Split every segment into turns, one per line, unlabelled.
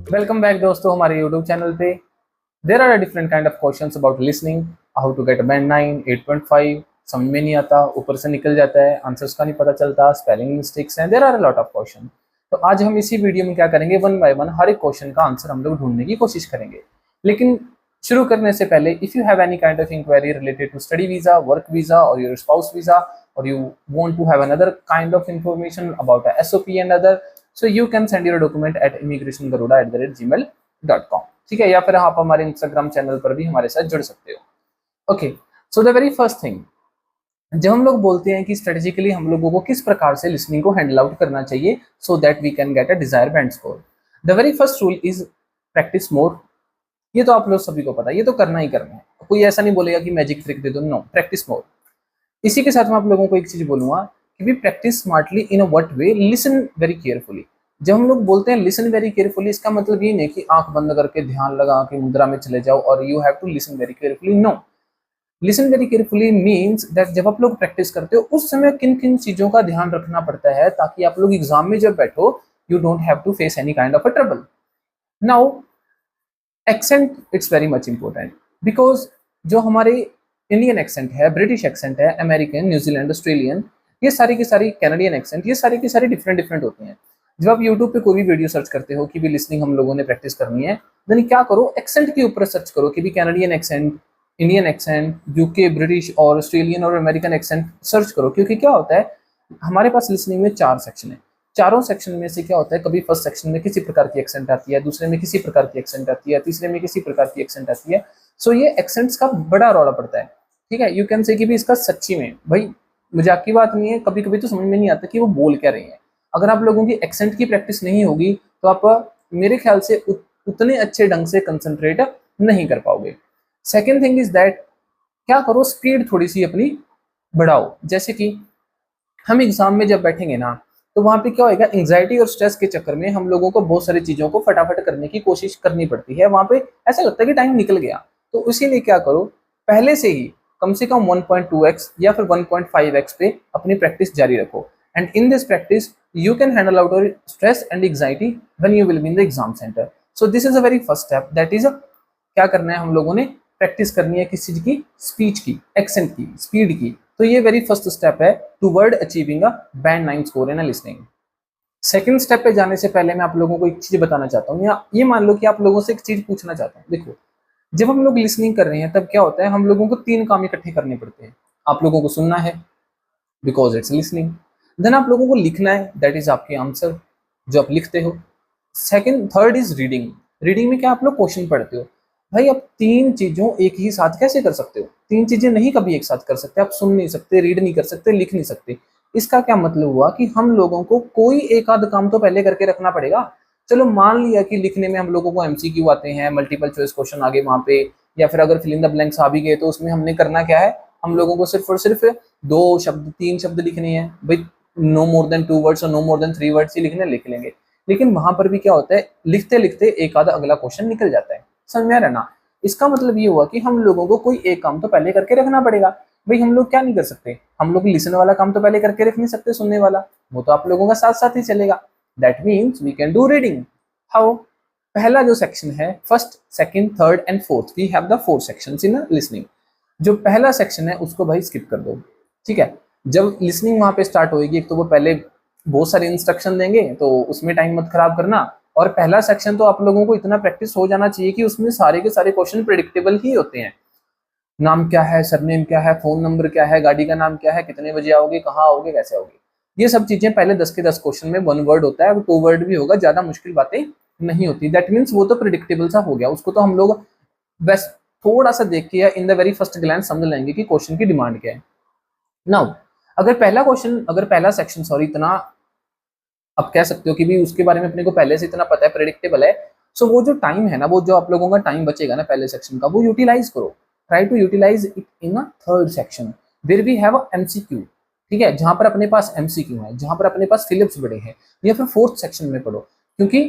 Welcome back दोस्तों हमारे YouTube channel पे। There are different kind of questions about listening, how to get band 9, 8.5। समझ में नहीं आता, ऊपर से निकल जाता है, आंसर्स का नहीं पता चलता, स्पेलिंग मिस्टेक्स हैं, there are a lot of question. तो आज हम इसी वीडियो में क्या करेंगे, वन बाय वन हर एक क्वेश्चन का आंसर हम लोग ढूंढने की कोशिश करेंगे। लेकिन शुरू करने से पहले, if you have any kind of inquiry related to study visa, work visa और योर स्पाउस वीजा, और you want to have another kind of information about a SOP and other, so you can send your document at immigrationgaruda@gmail.com। ठीक है, या फिर आप हमारे Instagram channel पर भी हमारे साथ जुड़ सकते हो। Okay, so the very first thing, जब हम लोग बोलते हैं कि स्ट्रेटेजिकली हम लोगों को किस प्रकार से लिसनिंग को हैंडल आउट करना चाहिए so that we can get a desire band score, the very first rule is practice more. ये तो आप लोग सभी को पता है, ये तो करना ही करना है, कोई ऐसा नहीं बोलेगा कि मैजिक ट्रिक दे दो, नो, प्रैक्टिस मोर। इसी के साथ मैं आप लोगों को एक चीज बोलूंगा कि भी practice smartly in a what way, listen very carefully. जब हम लोग बोलते हैं लिसन वेरी केयरफुली, इसका मतलब ये नहीं कि आंख बंद करके ध्यान लगा के मुद्रा में चले जाओ और you have to listen very carefully, no. Listen very carefully means that जब आप लोग प्रैक्टिस करते हो उस समय किन किन चीजों का ध्यान रखना पड़ता है ताकि आप लोग एग्जाम में जब बैठो you don't have to face any kind of a trouble. Now accent, it's very much important, because जो हमारे इंडियन एक्सेंट है, ब्रिटिश एक्सेंट है, अमेरिकन, न्यूजीलैंड, ऑस्ट्रेलियन, ये सारी की सारी, कैनेडियन एक्सेंट, ये सारी की सारी डिफरेंट डिफरेंट होते हैं। जब आप यूट्यूब पे कोई भी वीडियो सर्च करते हो कि भी लिसनिंग हम लोगों ने प्रैक्टिस करनी है, देन क्या करो, एक्सेंट के ऊपर सर्च करो कि भी Canadian accent, Indian accent, UK, British और ऑस्ट्रेलियन और अमेरिकन एक्सेंट सर्च करो। क्योंकि क्या होता है, हमारे पास लिसनिंग में 4 सेक्शन है। चारों सेक्शन में से क्या होता है, कभी फर्स्ट सेक्शन में किसी प्रकार की एक्सेंट आती है, दूसरे में किसी प्रकार की एक्सेंट आती है, तीसरे में किसी प्रकार की एक्सेंट आती है। सो ये एक्सेंट्स का बड़ा रौला पड़ता है। ठीक है, यू कैन से कि भी इसका सच्ची में भाई मजाक की बात नहीं है, कभी कभी तो समझ में नहीं आता कि वो बोल क्या रहे हैं। अगर आप लोगों की एक्सेंट की प्रैक्टिस नहीं होगी तो आप मेरे ख्याल से उतने अच्छे ढंग से कंसंट्रेट नहीं कर पाओगे। सेकेंड थिंग इज दैट, क्या करो, स्पीड थोड़ी सी अपनी बढ़ाओ। जैसे कि हम एग्जाम में जब बैठेंगे ना, तो वहां पे क्या होगा, एंग्जाइटी और स्ट्रेस के चक्कर में हम लोगों को बहुत सारी चीजों को फटाफट करने की कोशिश करनी पड़ती है। वहां पे ऐसा लगता है कि टाइम निकल गया। तो इसीलिए क्या करो, पहले से ही कम से कम 1.2x या फिर 1.5x पे अपनी प्रैक्टिस जारी रखो। And in this practice you can handle out your stress and anxiety when you will be in the exam centre. So this is a very first step, that is क्या करना है, हम लोगों ने प्रैक्टिस करनी है किस चीज की, स्पीच की, एक्सेंट की, स्पीड की। तो ये वेरी फर्स्ट स्टेप है toward achieving a band 9 score in listening. Second step पे जाने से पहले मैं आप लोगों को एक चीज बताना चाहता हूँ, या ये मान लो कि आप लोगों से एक चीज पूछना चाहता हूँ। देखो, जब हम लोग लिसनिंग कर रहे हैं तब क्या होता है, हम लोगों को 3 काम इकट्ठे करने पड़ते हैं। आप लोगों को सुनना है, बिकॉज इट्स लिसनिंग। देन आप लोगों को लिखना है, दैट इज आपके आंसर जो आप लिखते हो। Second, third is reading. Reading में क्या आप लोग क्वेश्चन पढ़ते हो। भाई आप 3 चीजों एक ही साथ कैसे कर सकते हो, 3 चीजें नहीं कभी एक साथ कर सकते। आप सुन नहीं सकते, रीड नहीं कर सकते, लिख नहीं सकते। इसका क्या मतलब हुआ कि हम लोगों को कोई एक आध काम तो पहले करके रखना पड़ेगा। चलो मान लिया कि लिखने में हम लोगों को एमसीक्यू आते हैं, मल्टीपल चॉइस क्वेश्चन आगे वहां पे, या फिर अगर फिल इन द ब्लैंक्स आ भी गए तो उसमें हमने करना क्या है, हम लोगों को सिर्फ और सिर्फ 2 शब्द, 3 शब्द लिखने हैं भाई। नो मोर देन 2 वर्ड्स और नो मोर देन 3 वर्ड्स ही लिखने, लिख लेंगे। लेकिन वहां पर भी क्या होता है, लिखते लिखते एक आधा अगला क्वेश्चन निकल जाता है। समझ में आ रहा है ना। इसका मतलब ये हुआ कि हम लोगों को कोई एक काम तो पहले करके रखना पड़ेगा। भाई हम लोग क्या नहीं कर सकते, हम लोग लिसन वाला काम तो पहले करके रख नहीं सकते, सुनने वाला वो तो आप लोगों का साथ साथ ही चलेगा। That means we can do reading. How, पहला जो सेक्शन है, first, second, third and fourth, we have the 4 sections in listening. जो पहला सेक्शन है उसको भाई स्किप कर दो। ठीक है, जब लिसनिंग वहां पे स्टार्ट होगी, एक तो वो पहले बहुत सारे इंस्ट्रक्शन देंगे तो उसमें टाइम मत खराब करना। और पहला सेक्शन तो आप लोगों को इतना प्रैक्टिस हो जाना चाहिए कि उसमें सारे के सारे क्वेश्चन प्रिडिक्टेबल ही होते हैं। नाम क्या है, सरनेम क्या है, फोन नंबर क्या है, गाड़ी का नाम क्या है, कितने बजे आओगे, कहाँ आओगे, कैसे आओगे, ये सब चीजें पहले 10 के 10 क्वेश्चन में 1 वर्ड होता है, 2 वर्ड भी होगा, ज्यादा मुश्किल बातें नहीं होती। दैट मीन्स वो तो प्रिडिक्टेबल सा हो गया, उसको तो हम लोग बस थोड़ा सा देख के या in the very first glance समझ लेंगे कि क्वेश्चन की डिमांड क्या है। नाउ अगर पहला सेक्शन सॉरी इतना आप कह सकते हो कि भी उसके बारे में अपने को पहले से इतना पता है, प्रेडिक्टेबल है। सो वो जो टाइम है ना, वो जो आप लोगों का टाइम बचेगा ना पहले सेक्शन का, वो यूटिलाइज करो। Try to utilize it in a third section where we have a MCQ. ठीक है, जहां पर अपने पास एमसीक्यू है, जहां पर अपने पास फिलिप्स बड़े हैं, या फिर फोर्थ सेक्शन में पढ़ो। क्योंकि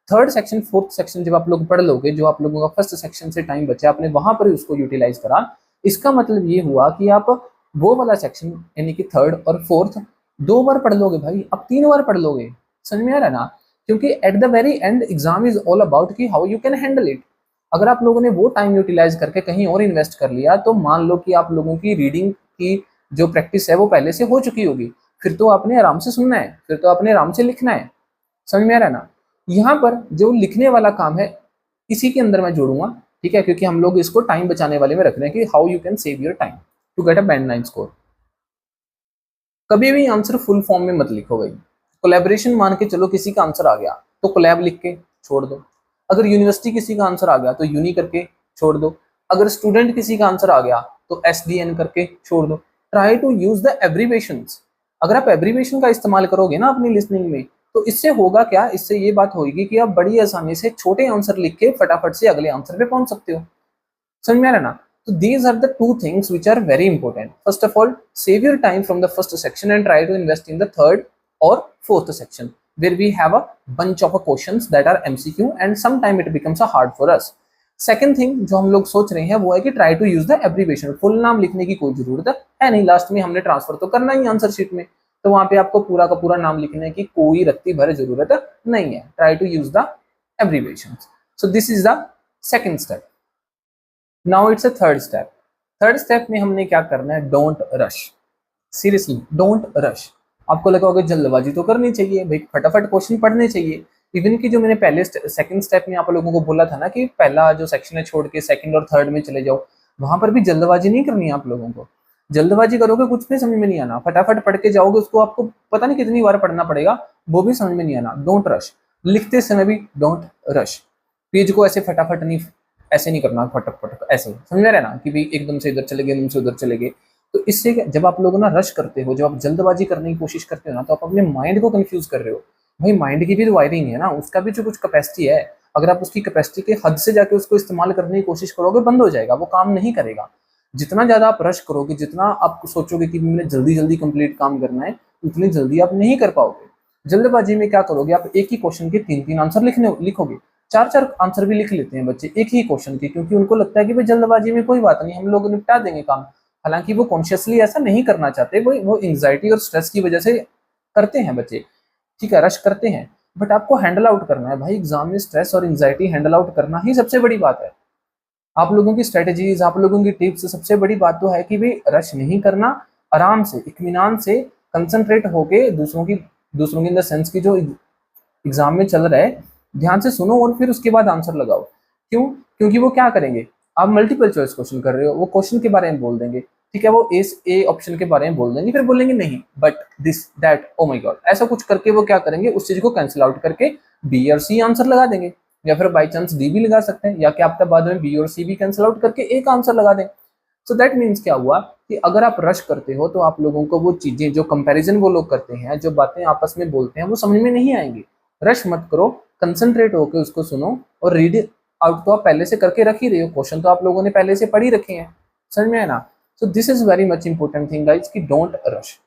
थर्ड सेक्शन, फोर्थ सेक्शन जब आप लोग पढ़ लोगे, जो आप लोगों का फर्स्ट सेक्शन से टाइम बचा आपने वहां पर उसको यूटिलाइज करा। इसका मतलब ये हुआ कि आप वो वाला सेक्शन यानी कि थर्ड और फोर्थ 2 बार पढ़ लोगे भाई, अब 3 बार पढ़ लोगे। समझ में आ रहा है ना। क्योंकि at the very end exam is all about कि how you can handle it. अगर आप लोगों ने वो टाइम यूटिलाइज करके कहीं और इन्वेस्ट कर लिया, तो मान लो कि आप लोगों की रीडिंग की जो प्रैक्टिस है वो पहले से हो चुकी होगी, फिर तो आपने आराम से सुनना है, फिर तो आपने आराम से लिखना है। समझ में आ रहा है ना? यहाँ पर जो लिखने वाला काम है इसी के अंदर मैं जोड़ूंगा, ठीक है, क्योंकि हम लोग इसको टाइम बचाने वाले में रख रहे हैं कि how you can save your time to get a band 9 score. कभी भी आंसर फुल फॉर्म में मत लिखो भाई। कोलैबोरेशन मान के चलो किसी का आंसर आ गया तो कोलैब लिख के छोड़ दो। अगर यूनिवर्सिटी किसी का आंसर आ गया तो यूनी करके छोड़ दो। अगर स्टूडेंट किसी का आंसर आ गया तो SDN करके छोड़ दो। Try to use the abbreviations. अगर आप एब्रीवेशन का इस्तेमाल करोगे ना अपनी लिसनिंग में, तो इससे होगा क्या, इससे ये बात होगी कि आप बड़ी आसानी से छोटे आंसर लिख के फटाफट से अगले आंसर पे पहुंच सकते हो। समझ में आ रहा है ना? So these are the two things which are very important. First of all, save your time from the first section and try to invest in the third or fourth section, where we have a bunch of questions that are MCQ and sometime it becomes a hard for us. Second thing जो हम लोग सोच रहे हैं वो है कि try to use the abbreviation. Full नाम लिखने की कोई जरूरत है नहीं, लास्ट में हमने ट्रांसफर तो करना ही आंसर शीट में, तो वहां पे आपको पूरा का पूरा नाम लिखने की कोई रत्ती भर जरूरत नहीं है। Try to use the abbreviations. So this is the second step. Now it's a third step. Third step में हमने क्या करना है, don't rush. Seriously don't rush. आपको लगा होगा जल्दबाजी तो करनी चाहिए भाई, फटाफट क्वेश्चन पढ़ने चाहिए। इवन कि जो मैंने पहले सेकंड स्टेप में आप लोगों को बोला था ना कि पहला जो सेक्शन है छोड़ के सेकंड और थर्ड में चले जाओ, वहां पर भी जल्दबाजी नहीं करनी है आप लोगों को। जल्दबाजी करोगे कुछ भी समझ में नहीं आना, फटाफट पढ़ के जाओगे उसको आपको पता नहीं कितनी बार पढ़ना पड़ेगा, वो भी समझ में नहीं आना। Don't rush. लिखते समय भी डोंट रश। पेज को ऐसे फटाफट नहीं, ऐसे नहीं करना फटक फटक ऐसे, समझ में रहे ना कि भाई एकदम से इधर चले गए एकदम से उधर चले गए। तो इससे जब आप लोग ना रश करते हो, जब आप जल्दबाजी करने की कोशिश करते हो ना, तो आप अपने माइंड को कंफ्यूज कर रहे हो। भाई माइंड की भी तो वायरिंग है ना, उसका भी जो कुछ कैपेसिटी है, अगर आप उसकी कैपेसिटी के हद से जाके उसको इस्तेमाल करने की कोशिश करोगे बंद हो जाएगा, वो काम नहीं करेगा। जितना ज्यादा आप रश करोगे, जितना आप सोचोगे कि मैंने जल्दी जल्दी कंप्लीट काम करना है, उतनी जल्दी आप नहीं कर पाओगे। जल्दबाजी में क्या करोगे, आप एक ही क्वेश्चन के 3-3 आंसर लिखोगे। 4-4 आंसर भी लिख लेते हैं बच्चे एक ही क्वेश्चन के, क्योंकि उनको लगता है कि भाई जल्दबाजी में कोई बात नहीं, हम लोग निपटा देंगे काम। हालांकि वो कॉन्शियसली ऐसा नहीं करना चाहते, वो एंग्जाइटी और स्ट्रेस की वजह से करते हैं बच्चे, ठीक है, रश करते हैं। बट आपको हैंडल आउट करना है भाई, एग्जाम में स्ट्रेस और एंग्जाइटी हैंडल आउट करना ही सबसे बड़ी बात है। आप लोगों की स्ट्रेटेजीज, आप लोगों की टिप्स, सबसे बड़ी बात तो है कि भाई रश नहीं करना, आराम से इत्मीनान से कंसंट्रेट होके दूसरों की इन द सेंस की जो एग्जाम में चल रहा है ध्यान से सुनो और फिर उसके बाद आंसर लगाओ। क्यों? क्योंकि वो क्या करेंगे, आप मल्टीपल चॉइस क्वेश्चन कर रहे हो, वो क्वेश्चन के बारे में बोल देंगे, ठीक है, वो ए ऑप्शन के बारे में बोल देंगे, फिर बोलेंगे नहीं but this that oh my God, ऐसा कुछ करके वो क्या करेंगे, उस चीज को कैंसिल आउट करके बी और सी आंसर लगा देंगे, या फिर बाई चांस डी भी लगा सकते हैं, या क्या आपका बाद में बी और सी भी कैंसिल आउट करके एक आंसर लगा दें। सो दैट मीन्स क्या हुआ कि अगर आप रश करते हो तो आप लोगों को वो चीजें, जो कंपैरिजन वो लोग करते हैं, जो बातें आपस में बोलते हैं, वो समझ में नहीं आएंगी। रश मत करो, कंसंट्रेट होकर उसको सुनो और रीड आउट तो आप पहले से करके रख ही रहे हो, क्वेश्चन तो आप लोगों ने पहले से पढ़ ही रखे हैं। समझ में है ना? So this is very much important thing guys कि डोंट रश।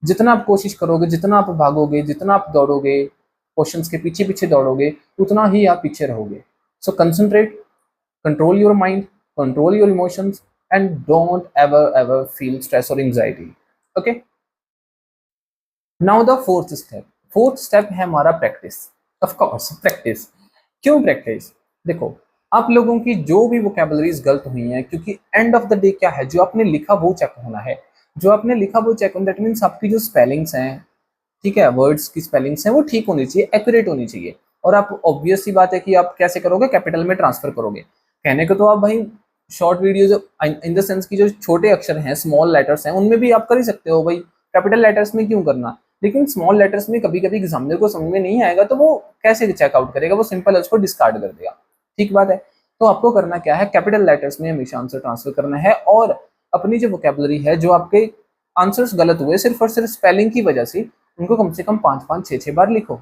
जितना आप कोशिश करोगे, जितना आप भागोगे, जितना आप दौड़ोगे, क्वेश्चंस के पीछे पीछे दौड़ोगे, उतना ही आप पीछे रहोगे। So concentrate, control your mind, control your emotions and don't ever feel stress or anxiety. Okay, now the fourth step है हमारा प्रैक्टिस। Of course practice. क्यों प्रैक्टिस? देखो, आप लोगों की जो भी वोकैबुलरीज गलत हुई हैं, क्योंकि एंड ऑफ द डे क्या है, जो आपने लिखा वो चेक होना है, जो आपने लिखा वो चेक होना, दैट मीन्स आपकी जो स्पेलिंग्स हैं, ठीक है, वर्ड्स की स्पेलिंग्स हैं वो ठीक होनी चाहिए, एक्यूरेट होनी चाहिए। और आप ऑब्वियस सी बात है कि आप कैसे करोगे, कैपिटल में ट्रांसफर करोगे। कहने को तो आप भाई short videos in the sense की जो छोटे अक्षर हैं, स्मॉल लेटर्स हैं, उनमें भी आप कर ही सकते हो भाई, कैपिटल लेटर्स में क्यों करना। लेकिन स्मॉल लेटर्स में कभी कभी एग्जामिनर को समझ में नहीं आएगा तो वो कैसे चेकआउट करेगा, वो सिंपल है उसको डिस्कार्ड कर देगा। ठीक बात है। तो आपको करना क्या है, कैपिटल लेटर्स में हमेशा आंसर ट्रांसफर करना है, और अपनी जो वोकैबुलरी है, जो आपके आंसर्स गलत हुए सिर्फ और सिर्फ स्पेलिंग की वजह से, उनको कम से कम 5-5, 6-6 बार लिखो।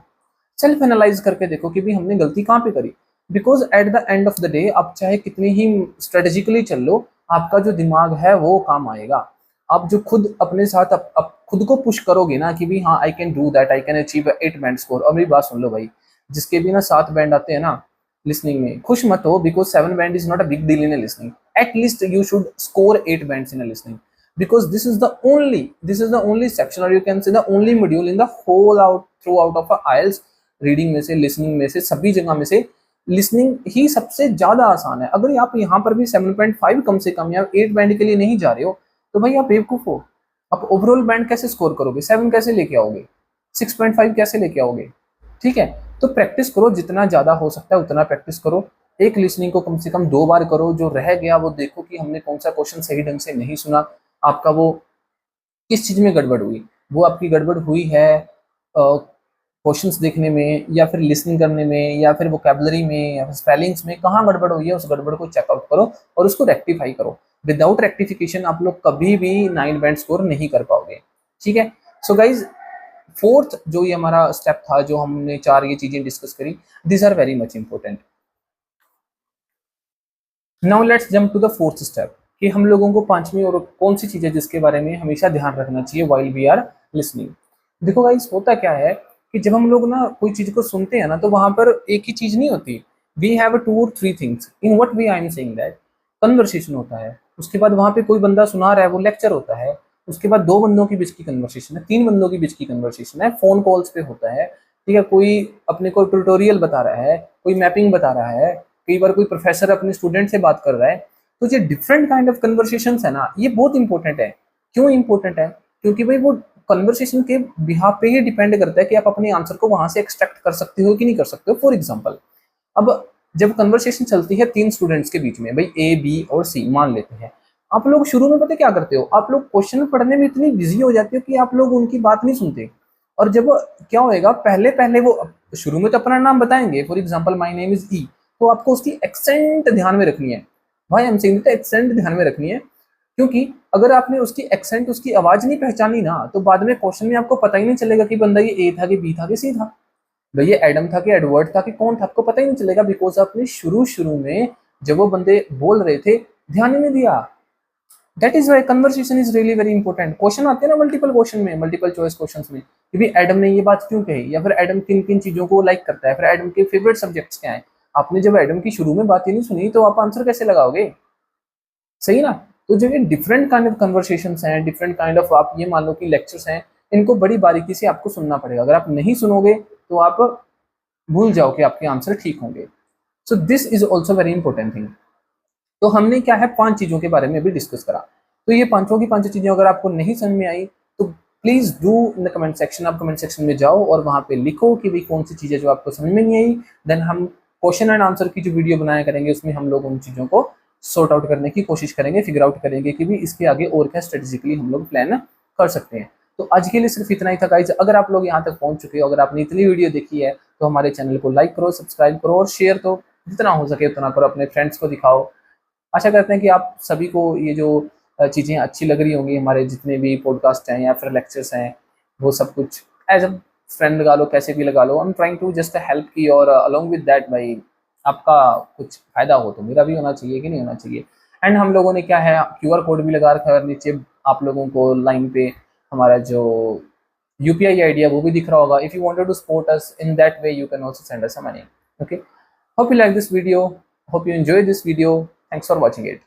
सेल्फ एनालाइज करके देखो कि भी हमने गलती कहाँ पे करी। Because at the end of the day आप चाहे कितनी ही स्ट्रेटेजिकली चल लो, आपका जो दिमाग है वो काम आएगा। आप जो खुद अपने साथ आप खुद को पुश करोगे ना कि भी हाँ I can do that, I can achieve 8 band score. और मेरी बात सुन लो भाई, जिसके भी ना 7 बैंड आते हैं ना लिसनिंग में, खुश मत हो, because 7 band is not a big deal in a listening. At least you should score 8 bands in a listening, because this is the only section, or you can say the only module in the whole throughout of a IELTS reading में से, listening में से, सभी जगह में से listening ही सबसे ज्यादा आसान है। अगर आप यहाँ पर भी 7.5 कम से कम या 8 बैंड के लिए नहीं जा रहे हो तो भाई आप बेवकूफ हो। आप ओवरऑल बैंड कैसे स्कोर करोगे, 7 कैसे लेके आओगे, 6.5 कैसे लेके आओगे? ठीक है, तो प्रैक्टिस करो, जितना ज्यादा हो सकता है उतना प्रैक्टिस करो। एक लिसनिंग को कम से कम 2 बार करो, जो रह गया वो देखो कि हमने कौन सा क्वेश्चन सही ढंग से नहीं सुना, आपका वो किस चीज में गड़बड़ हुई। वो आपकी गड़बड़ हुई है क्वेश्चंस देखने में, या फिर लिसनिंग करने में, या फिर वोकैबुलरी में, या फिर स्पेलिंग्स में, कहाँ गड़बड़ हुई है उस गड़बड़ को चेकआउट करो और उसको रेक्टिफाई करो। विदाउट रेक्टिफिकेशन आप लोग कभी भी 9 बैंड स्कोर नहीं कर पाओगे। ठीक है, सो गाइज फोर्थ जो ये हमारा स्टेप था, जो हमने 4 ये चीजें डिस्कस करी, this are very much important. Now let's jump to the fourth step कि हम लोगों को 5वीं और कौन सी चीजें जिसके बारे में हमेशा ध्यान रखना चाहिए व्हाइल वी आर लिसनिंग। देखो गाइस, होता क्या है कि जब हम लोग ना कोई चीज को सुनते हैं ना, तो वहां पर एक ही चीज नहीं होती। We have 2 or 3 things in what we I am saying that. Conversation होता है, उसके बाद वहां पे कोई बंदा सुना रहा है, वो लेक्चर होता है, उसके बाद 2 बंदों के बीच की कन्वर्सेशन है, 3 बंदों के बीच की कन्वर्सेशन है, फोन कॉल्स पे होता है। ठीक है, कोई अपने को ट्यूटोरियल बता रहा है, कोई मैपिंग बता रहा है, कई बार कोई प्रोफेसर अपने स्टूडेंट से बात कर रहा है। तो ये डिफरेंट काइंड ऑफ कन्वर्सेशंस है ना, ये बहुत इंपॉर्टेंट है। क्यों इंपॉर्टेंट है? क्योंकि भाई वो कन्वर्सेशन के बिहाफ पे ही डिपेंड करता है कि आप अपने आंसर को वहां से एक्सट्रैक्ट कर सकते हो कि नहीं कर सकते हो। फॉर एग्जाम्पल, अब जब कन्वर्सेशन चलती है 3 स्टूडेंट्स के बीच में, भाई ए, बी और सी मान लेते हैं, आप लोग शुरू में पता क्या करते हो, आप लोग क्वेश्चन पढ़ने में इतनी बिजी हो जाते हो कि आप लोग उनकी बात नहीं सुनते। और जब क्या होएगा, पहले पहले वो शुरू में तो अपना नाम बताएंगे, for example my name is E, तो आपको उसकी एक्सेंट ध्यान में रखनी है। भाई हम सेइंग दैट एक्सेंट ध्यान में रखनी है, क्योंकि अगर आपने उसकी एक्सेंट, उसकी आवाज नहीं पहचानी ना, तो बाद में क्वेश्चन में आपको पता ही नहीं चलेगा कि बंदा ये ए था कि बी था कि सी था, भाई ये एडम था कि एडवर्ड था कि कौन था, आपको पता ही नहीं चलेगा, बिकॉज आपने शुरू शुरू में जब वो बंदे बोल रहे थे ध्यान ही नहीं दिया। That is why conversation is really very important. Question आते हैं ना मल्टीपल क्वेश्चन में, मल्टीपल चॉइस क्वेश्चन में, कि भाई एडम ने ये बात क्यों कही, या फिर एडम किन किन चीजों को लाइक करता है, फिर एडम के फेवरेट सब्जेक्ट्स क्या है। आपने जब एडम की शुरू में बात ही नहीं सुनी तो आप आंसर कैसे लगाओगे? सही ना? तो जो ये डिफरेंट काइंड ऑफ कन्वर्सेशंस हैं, डिफरेंट काइंड ऑफ, आप ये मान लो कि लेक्चर्स हैं, इनको बड़ी बारीकी से आपको सुनना पड़ेगा। अगर आप नहीं सुनोगे तो आप भूल जाओ कि आपके आंसर ठीक होंगे। So this is also very important thing. तो हमने क्या है 5 चीजों के बारे में भी डिस्कस करा। तो ये पांचों की 5 चीजें अगर आपको नहीं समझ में आई तो please do in the comment section. आप कमेंट सेक्शन में जाओ और वहां पे लिखो कि भाई कौन सी चीजें जो आपको समझ में नहीं आई। देन हम क्वेश्चन एंड आंसर की जो वीडियो बनाया करेंगे, उसमें हम लोग उन चीजों को सॉर्ट आउट करने की कोशिश करेंगे, फिगर आउट करेंगे कि भी इसके आगे और क्या स्ट्रेटेजिकली हम लोग प्लान कर सकते हैं। तो आज के लिए सिर्फ इतना ही था गाइस। अगर आप लोग यहाँ तक पहुंच चुके हो, अगर आपने इतनी वीडियो देखी है, तो हमारे चैनल को लाइक करो, सब्सक्राइब करो और शेयर तो जितना हो सके उतना करो, अपने फ्रेंड्स को दिखाओ। आशा करते हैं कि आप सभी को ये जो चीज़ें अच्छी लग रही होंगी, हमारे जितने भी पॉडकास्ट हैं या फिर लेक्चर्स हैं, वो सब कुछ एज अ फ्रेंड लगा लो, कैसे भी लगा लो। I am trying to just help की, और अलॉन्ग विद दैट भाई आपका कुछ फायदा हो तो मेरा भी होना चाहिए कि नहीं होना चाहिए। एंड हम लोगों ने क्या है QR कोड भी लगा रखा है, नीचे आप लोगों को लाइन पे हमारा जो UPI ID है वो भी दिख रहा होगा। If you wanted to support us in that way, you can also send us money. Okay, hope you like this video, hope you enjoy this video, thanks for watching it.